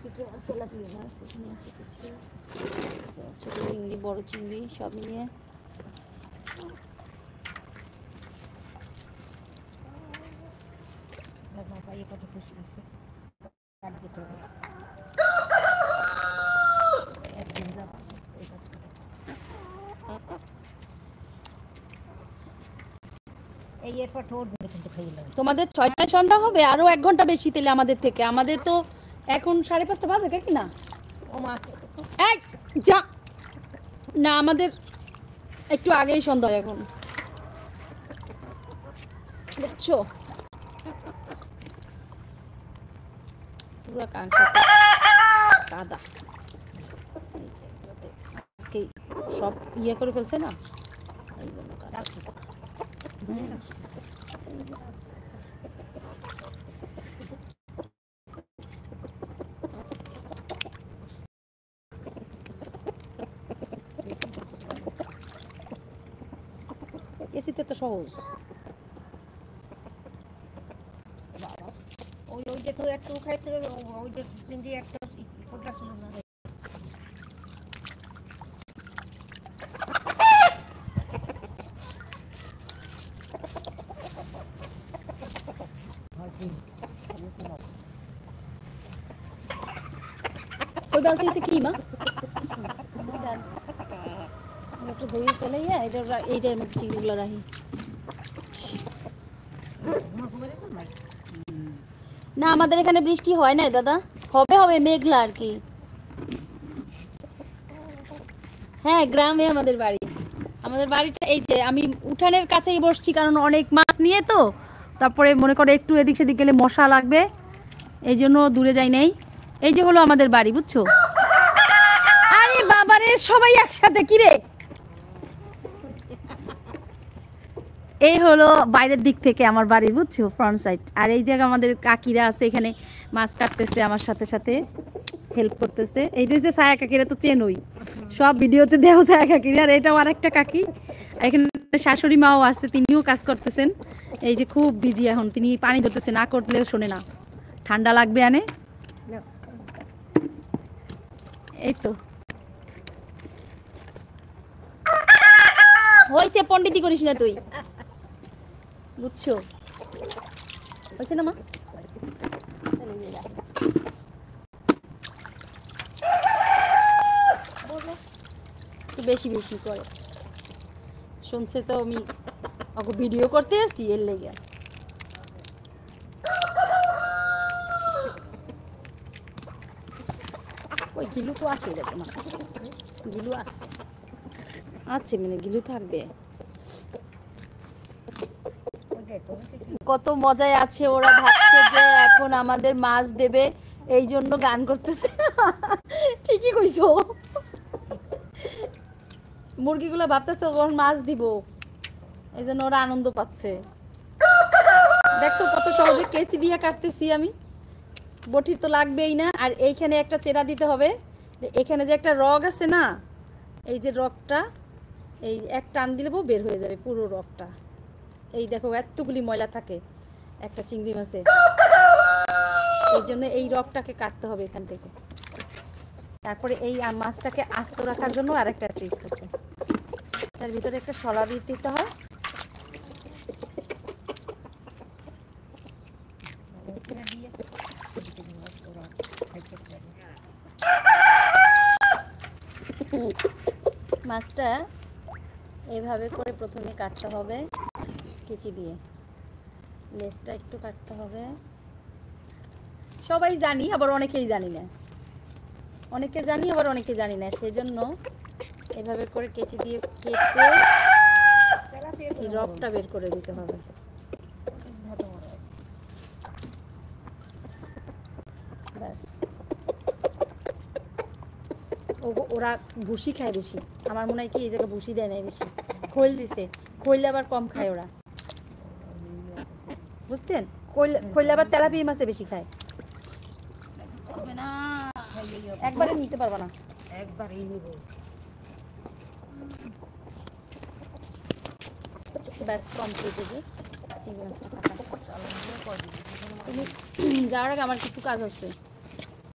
ছোট মাছ, তেলাপিয়া মাছ, এখানে আছে কিছু ছোট চিংড়ি, বড় চিংড়ি সব নিয়ে। কত খুশি হচ্ছে, কাটতে হবে একদিন যাবো এই কাজ করে। এই এরপর ঠোঁট ধরে কিন্তু খাইয়ে নেবে। তোমাদের 6টায় সন্ধ্যা হবে, আরো 1 ঘন্টা বেশি তেলে আমাদের থেকে। আমাদের তো এখন 5:30 বাজে কি না? ও মা এই যা না, আমাদের একটু আগেই সন্ধ্যা হয় এখন, বুঝছো? পুরো কাদা আজকে সব ইয়ে করে ফেলছে না, এই জন্য কাদা। এসিতে তো সহজ। ওই যে কেউ একটু খাইতে, ওই যে চিংড়ি একটা ফোটা ছিল না। ওই বালতিতে কি মা? একটু ধুয়ে ফেলে এইটার মধ্যে চিংড়িগুলো রাখি। না আমাদের এখানে বৃষ্টি হয় না দাদা, হবে মেঘলা আর কি। হ্যাঁ গ্রামে আমাদের বাড়ি। আমাদের বাড়িটা এই যে আমি উঠানের কাছেই বসছি, কারণ অনেক মাছ নিয়ে তো, তারপরে মনে করে একটু এদিক সেদিক গেলে মশা লাগবে, এই জন্য দূরে যাই নাই। এই যে হলো আমাদের বাড়ি, বুঝছো? আরে বাবারে সবাই একসাথে, কি রে? এই হলো বাইরের দিক থেকে আমার বাড়ি, বুঝছো, ফ্রন্ট সাইড। আর এই জায়গা আমাদের কাকিরা আছে, এখানে মাছ কাটতেছে আমার সাথে সাথে হেল্প করতেছে। এই যে ছায়া কাকিরা তো চেনই, সব ভিডিওতে দেও ছায়া কাকিরা। আর এটাও আরেকটা কাকি, এখানে শাশুড়ি মাও আছে, তিনিও কাজ করতেছেন। এই যে খুব বিজি এখন, তিনি পানি ধরতেছে, না করলেও শোনে না, ঠান্ডা লাগবে আনে। এই তো হয়েছে, পন্ডিতি করিস না তুই, বুঝছো? হয়েছে না মা? বেশি বেশি করে শুনছে তো, আমি ওকে ভিডিও করতে আসি এর লেগে। ওই গিলু তো আছে রে, তোমার গিলু আছে, আছে মানে গিলু থাকবে। কত মজায় আছে ওরা, ভাবছে যে এখন আমাদের মাছ দেবে, এই জন্য গান করতেছে। ঠিকই কইছো, মুরগিগুলো ভাবতেছে ওর মাছ দিব, এই জন্য ওরা আনন্দ পাচ্ছে। দেখছো কত সহজে কেচি দিয়ে কাটতেছি আমি, বটি তো লাগবেই না। আর এইখানে একটা চেরা দিতে হবে, এখানে যে একটা রগ আছে না, এই যে রগটা, এই এক টান দিলে বের হয়ে যাবে পুরো রগটা। এই দেখো এতগুলি ময়লা থাকে একটা চিংড়ি মাছে, এই জন্য এই রগটাকে কাটতে হবে এখান থেকে। তারপরে এই মাছটাকে আস্ত রাখার জন্য আরেকটা ট্রিক্স আছে, তার ভিতরে একটা শলা দিতে হয়। মাছটা এইভাবে করে প্রথমে কাটতে হবে কেচি দিয়ে, লেজটা একটু কাটতে হবে। সবাই জানি, আবার অনেকেই জানি না, অনেকে জানি আবার অনেকে জানি না, সেজন্য এভাবে করে কেচি দিয়ে কেটে এই রগটা বের করে দিতে হবে। ব্যাস, ওরা ভুসি খায় বেশি, আমার মনে হয় কি এই জায়গায় ভুসি দেয় না বেশি, খোল দিছে, খোললে আবার কম খায় ওরা, বুঝছেন? খোললে আবার তেলাপিয়া মাছে বেশি খায়। একবারে নিতে পারবা না, একবারেই নিব। ব্যাস কমপ্লিট। যে চিংড়ি মাছটা কাটা, তুমি যাওয়ার আগে আমার কিছু কাজ আছে।